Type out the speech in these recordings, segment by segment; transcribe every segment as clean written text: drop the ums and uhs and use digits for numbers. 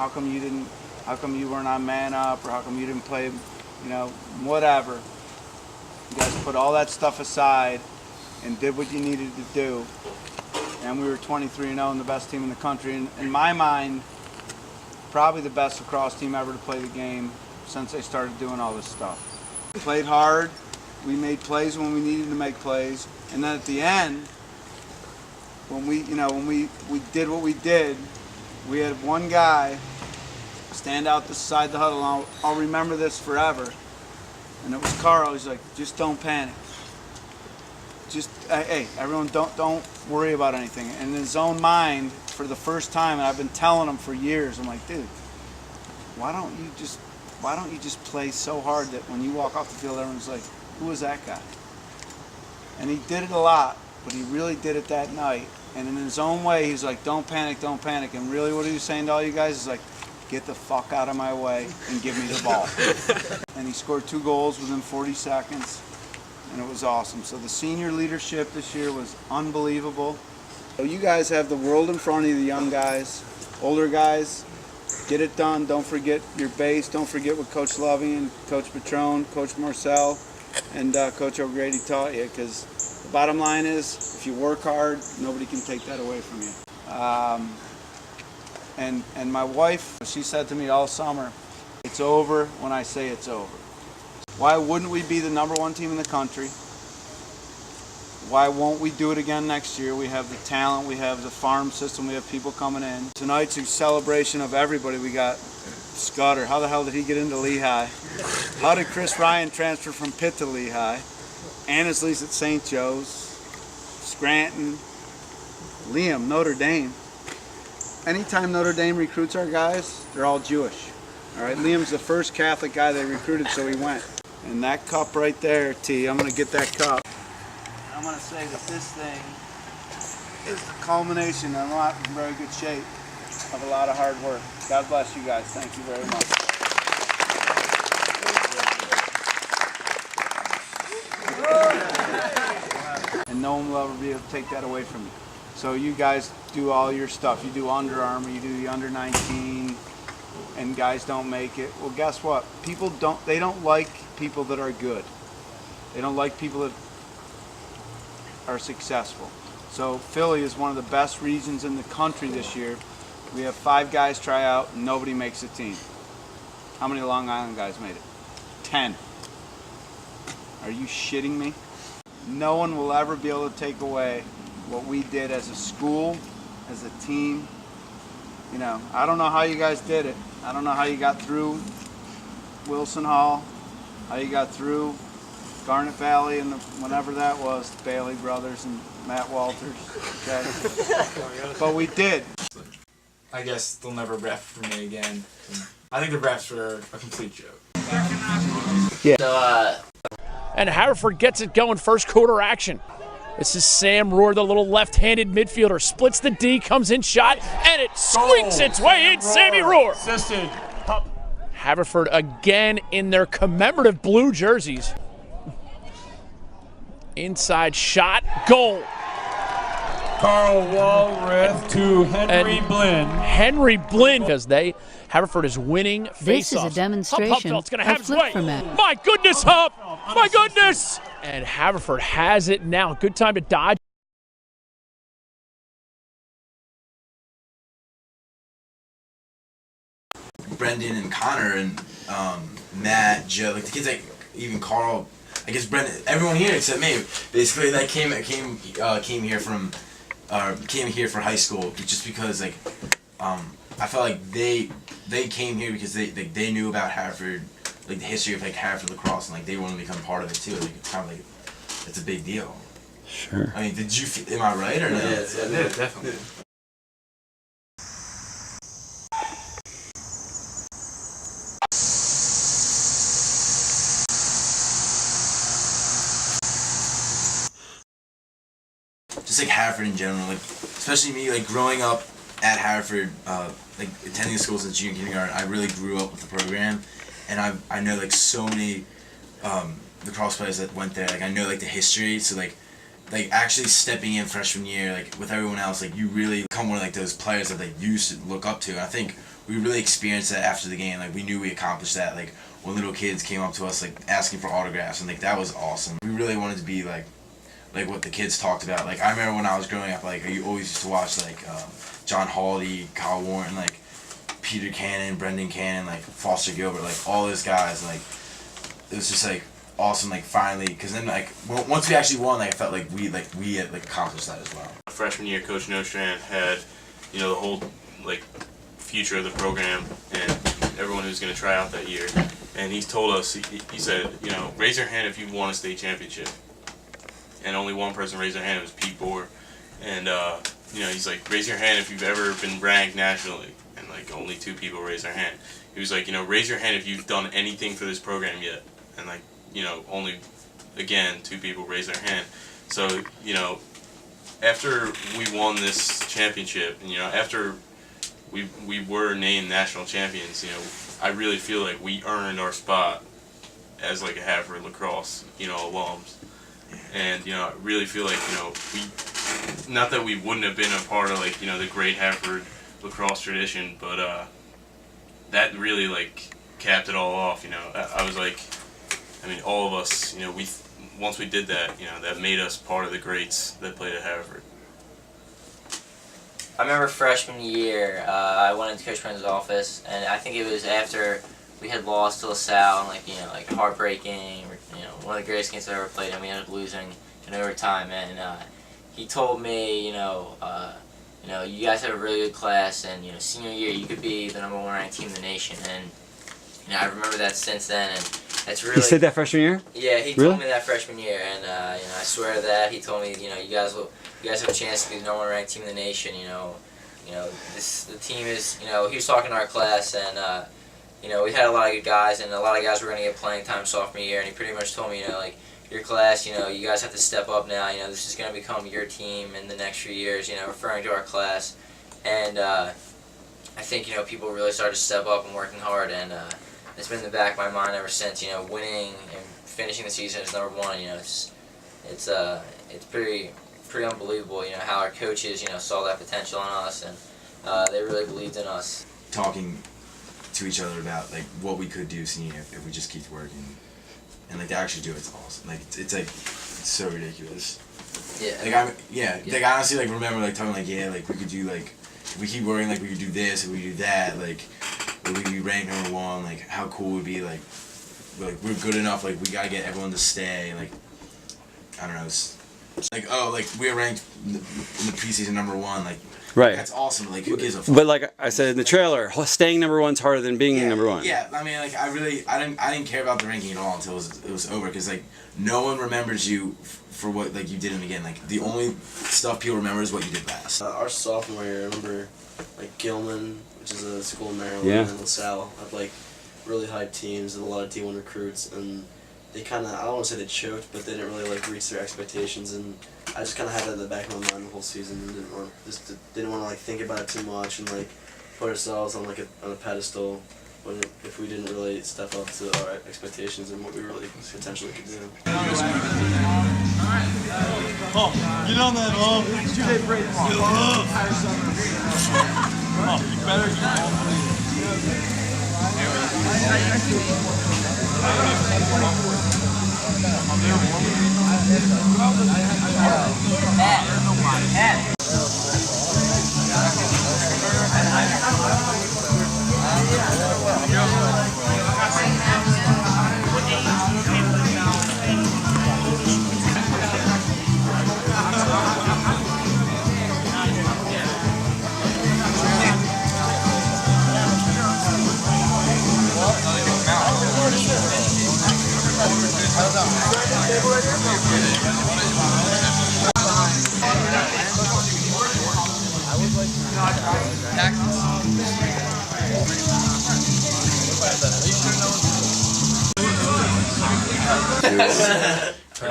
how come you weren't on man up, or how come you didn't play, whatever. You guys put all that stuff aside and did what you needed to do. And we were 23-0 and the best team in the country. And in my mind, probably the best lacrosse team ever to play the game since they started doing all this stuff. We played hard. We made plays when we needed to make plays. And then at the end, when we did what we did, we had one guy stand out the side of the huddle. And I'll remember this forever. And it was Carl. He's like, just don't panic. Just, hey, everyone, don't worry about anything. And in his own mind, for the first time, and I've been telling him for years, I'm like, dude, why don't you just play so hard that when you walk off the field, everyone's like, who was that guy? And he did it a lot, but he really did it that night. And in his own way, he's like, don't panic, don't panic. And really what he was saying to all you guys is like, get the fuck out of my way and give me the ball. And he scored 2 goals within 40 seconds. And it was awesome. So the senior leadership this year was unbelievable. So you guys have the world in front of you, the young guys, older guys. Get it done. Don't forget your base. Don't forget what Coach Lovey and Coach Patron, Coach Marcel, and Coach O'Grady taught you. Because the bottom line is, if you work hard, nobody can take that away from you. And my wife, she said to me all summer, it's over when I say it's over. Why wouldn't we be the #1 team in the country? Why won't we do it again next year? We have the talent, we have the farm system, we have people coming in. Tonight's a celebration of everybody. We got Scudder. How the hell did he get into Lehigh? How did Chris Ryan transfer from Pitt to Lehigh? Annesley's at St. Joe's. Scranton. Liam, Notre Dame. Anytime Notre Dame recruits our guys, they're all Jewish. All right, Liam's the first Catholic guy they recruited, so he went. And that cup right there, T, I'm going to get that cup. I'm going to say that this thing is the culmination, and I'm not in very good shape, of a lot of hard work. God bless you guys. Thank you very much. And no one will ever be able to take that away from you. So you guys do all your stuff. You do Under Armour, you do the under 19, and guys don't make it. Well, guess what? People don't like people that are good. They don't like people that are successful. So Philly is one of the best regions in the country this year. We have 5 guys try out and nobody makes the team. How many Long Island guys made it? 10. Are you shitting me? No one will ever be able to take away what we did as a school, as a team. I don't know how you guys did it. I don't know how you got through Wilson Hall, how you got through Garnet Valley and whenever that was, the Bailey brothers and Matt Walters. Okay? But we did. I guess they'll never ref for me again. I think the refs were a complete joke. Yeah. So, And Haverford gets it going, first quarter action. This is Sam Rohr, the little left-handed midfielder. Splits the D, comes in shot, and it squeaks its way in. Sammy Rohr. Assisted. Haverford again in their commemorative blue jerseys. Inside shot, goal. Carl Walrath to Henry Blinn. Henry Blinn, because Haverford is winning face-offs. This is a demonstration Hupfeld's gonna have of his way. flip format. My goodness, Hup! My goodness! And Haverford has it now. Good time to dodge. Brendan and Connor and Matt, Joe, like the kids, like even Carl, I guess Brendan, everyone here except me, basically that came here for high school just because like I felt like they came here because they knew about Haverford, like the history of like Haverford lacrosse, and like they wanted to become part of it too. Like it's kind of like it's a big deal. Sure. I mean, am I right or no? Yeah, definitely. Just like Haverford in general, like especially me, like growing up at Haverford, like attending the school since junior kindergarten, I really grew up with the program, and I know like so many lacrosse players that went there. Like I know like the history, so like actually stepping in freshman year, like with everyone else, like you really become one of like those players that they used to look up to. And I think we really experienced that after the game. Like we knew we accomplished that. Like when little kids came up to us like asking for autographs, and like that was awesome. We really wanted to be like what the kids talked about. Like I remember when I was growing up, like I always used to watch like John Holiday, Kyle Warren, like Peter Cannon, Brendan Cannon, like Foster Gilbert, like all those guys. Like it was just like awesome, like finally, because then like once we actually won, like I felt like we had like accomplished that as well. Freshman year, Coach Nostrand had, you know, the whole like future of the program and everyone who's going to try out that year, and he told us, he said, you know, raise your hand if you won a state championship, and only one person raised their hand. It was Pete Bohr, and you know, he's like, raise your hand if you've ever been ranked nationally, and like only 2 people raised their hand. He was like, you know, raise your hand if you've done anything for this program yet, and like, you know, only, again, 2 people raised their hand. So, you know, after we won this championship, and, you know, after we were named national champions, you know, I really feel like we earned our spot as, like, a Haverford lacrosse, you know, alums. And, you know, I really feel like, you know, not that we wouldn't have been a part of, like, you know, the great Haverford lacrosse tradition, but that really, like, capped it all off, you know. I was like, I mean, all of us, you know, once we did that, you know, that made us part of the greats that played at Haverford. I remember freshman year, I went into Coach Prince's office, and I think it was after we had lost to LaSalle, and like, you know, like heartbreaking, you know, one of the greatest games I ever played, and we ended up losing in overtime. And he told me, you know, you guys have a really good class, and you know, senior year you could be the #1 ranked team in the nation. And you know, I remember that since then, and that's really. He said that freshman year? Yeah, he really? told me that freshman year, and you know, I swear to that. He told me, you know, you guys have a chance to be the #1 ranked team in the nation. You know, the team is, you know, he was talking to our class, and you know, we had a lot of good guys, and a lot of guys were going to get playing time sophomore year, and he pretty much told me, you know, like, your class, you know, you guys have to step up now. You know, this is going to become your team in the next few years. You know, referring to our class, and I think, you know, people really started to step up and working hard, and it's been in the back of my mind ever since. You know, winning and finishing the season as #1. You know, it's pretty unbelievable. You know, how our coaches, you know, saw that potential in us, and they really believed in us. Talking to each other about like what we could do senior if we just keep working, and like to actually do it's awesome. Like it's so ridiculous. Yeah. Like like I honestly like remember like talking like like we could do like if we keep working like we could do this, if we do that, like we could be ranked #1. Like how cool it would be like we're good enough. Like we gotta get everyone to stay. Like I don't know. It's like like we're ranked in the preseason #1. Like. Right. That's awesome. Like, who gives a fuck? But like I said in the trailer, staying #1's harder than being #1. Yeah. I mean, like, I didn't care about the ranking at all until it was over, because like no one remembers you for what like you did in the game. Like the only stuff people remember is what you did last. Our sophomore year, I remember like Gilman, which is a school in Maryland, and LaSalle had like really high teams and a lot of D1 recruits, and they kind of, I don't want to say they choked, but they didn't really like reach their expectations, and I just kind of had that in the back of my mind the whole season, and didn't want to like think about it too much and like put ourselves on like on a pedestal when if we didn't really step up to our expectations and what we really potentially could do. Oh, get on that, oh. Oh, you better get on.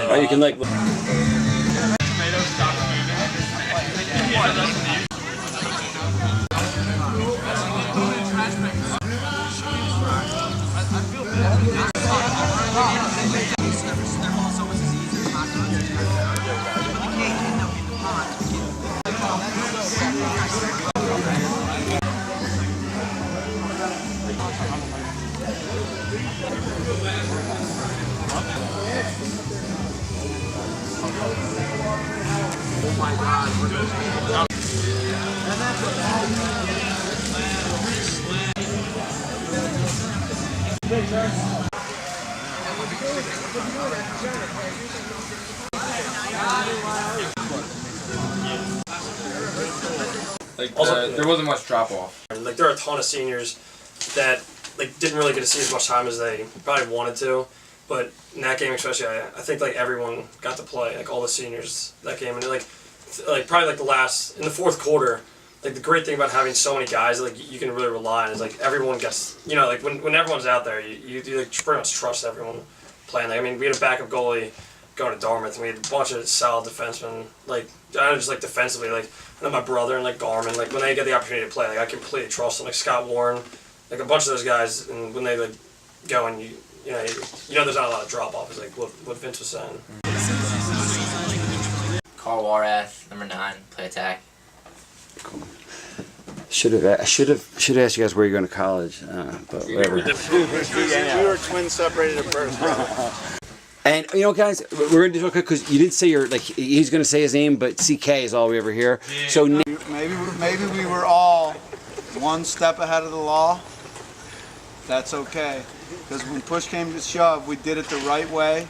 Or you can like. Like there wasn't much drop off. Like there are a ton of seniors that like didn't really get to see as much time as they probably wanted to, but in that game especially, I think like everyone got to play, like all the seniors that game, and like probably like in the fourth quarter, like the great thing about having so many guys like you can really rely on is like everyone gets, you know, like when everyone's out there, you like pretty much trust everyone playing. Like, I mean, we had a backup goalie going to Dartmouth, and we had a bunch of solid defensemen, like I was just like defensively, like I know my brother and like Garmin, like when they get the opportunity to play, like I completely trust them, like Scott Warren, like a bunch of those guys, and when they like go and you know there's not a lot of drop off, is like what Vince was saying. Carl Warath, number 9, play attack. Cool. I should have asked you guys where you're going to college, but whatever. We were twins separated at birth. And you know, guys, we're gonna do okay because you did say he's gonna say his name, but CK is all we ever hear. Yeah. So maybe we were all one step ahead of the law. That's okay, because when push came to shove, we did it the right way.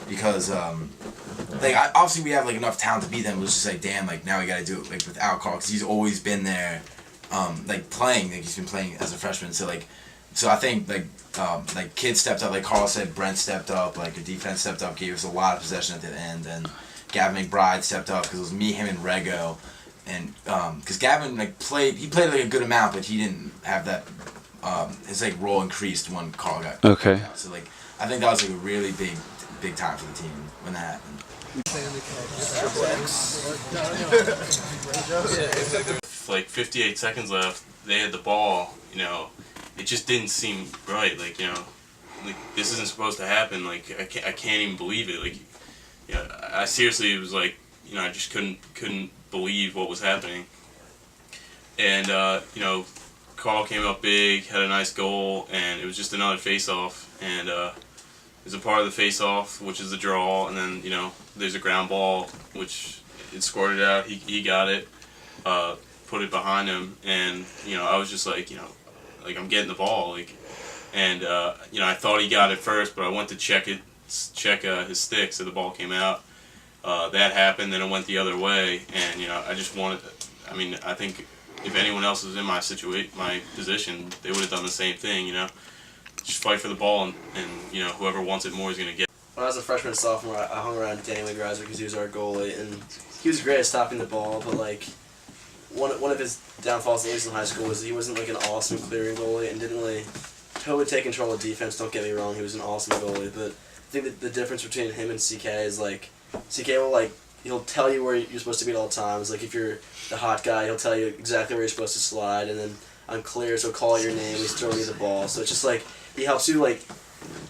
Because obviously we have like enough talent to beat them. It was just like, damn, like now we gotta do it like without Carl, because he's always been there, like playing. Like he's been playing as a freshman. So I think like kids stepped up, like Carl said, Brent stepped up, like the defense stepped up, gave us a lot of possession at the end, and Gavin McBride stepped up because it was me, him, and Rego, and because Gavin played like a good amount, but he didn't have that his like role increased when Carl got out. So like I think that was like a really big time for the team when that happened. Like 58 seconds left, they had the ball, you know. It just didn't seem right, like, you know, like this isn't supposed to happen, like I can't even believe it, like, yeah, I seriously, it was like, you know, I just couldn't believe what was happening. And you know, Carl came up big, had a nice goal, and it was just another face-off, and there's a part of the face-off which is the draw, and then, you know, there's a ground ball which it squirted out, he got it, put it behind him, and, you know, I was just like, you know, like I'm getting the ball, like, and you know, I thought he got it first, but I went to check his stick, so the ball came out. That happened, then it went the other way, and you know, I just wanted. I mean, I think if anyone else was in my position, they would have done the same thing. You know, just fight for the ball, and you know, whoever wants it more is gonna get. When I was a freshman and sophomore, I hung around Danny McGrath because he was our goalie, and he was great at stopping the ball, but like. One of his downfalls, at least in high school, was he wasn't like an awesome clearing goalie and didn't really totally take control of defense. Don't get me wrong, he was an awesome goalie, but I think that the difference between him and CK is like CK will he'll tell you where you're supposed to be at all times. Like if you're the hot guy, he'll tell you exactly where you're supposed to slide, and then I'm clear, so he'll call your name, he's throwing you the ball. So it's just like he helps you like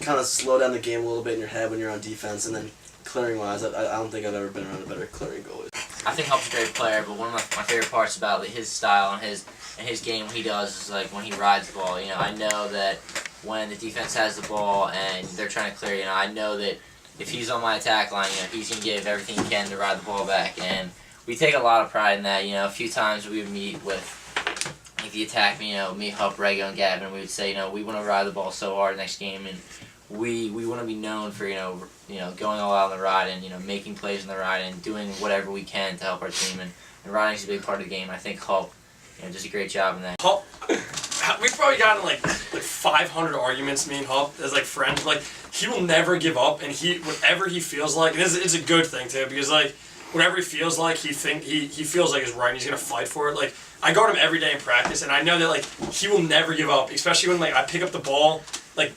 kind of slow down the game a little bit in your head when you're on defense, and then clearing wise, I don't think I've ever been around a better clearing goalie. I think Hup's a great player, but one of my favorite parts about like, his style and his game, what he does is like when he rides the ball. You know, I know that when the defense has the ball and they're trying to clear, you know, I know that if he's on my attack line, you know, he's gonna give everything he can to ride the ball back, and we take a lot of pride in that. You know, a few times we would meet with like the attack, you know, me, Hup, Rego, and Gavin, and we would say, you know, we want to ride the ball so hard next game, and we want to be known for you know going all out on the ride and you know making plays on the ride and doing whatever we can to help our team, and riding is a big part of the game. I think Hup, you know, does a great job in that. Hup, we've probably gotten like 500 arguments, me and Hup, as like friends. Like he will never give up, and whatever he feels like, and it's a good thing too, because like whatever he feels like, he feels like is right, and he's gonna fight for it. Like I guard him every day in practice, and I know that like he will never give up, especially when like I pick up the ball like.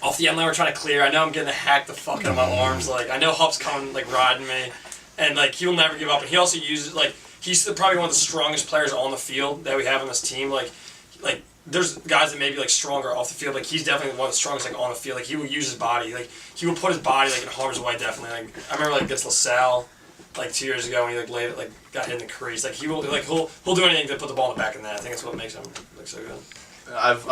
Off the end line, we're trying to clear. I know I'm getting the hack the fuck out of my arms. Like I know Hup's coming, like riding me, and like he will never give up. And he also uses like he's probably one of the strongest players on the field that we have on this team. Like there's guys that may be like stronger off the field. Like he's definitely one of the strongest like on the field. Like he will use his body. Like he will put his body like in harm's way. Definitely. Like I remember like against LaSalle, like 2 years ago when he like laid it, like got hit in the crease. Like he'll do anything to put the ball in the back of the net. I think that's what makes him look so good. I've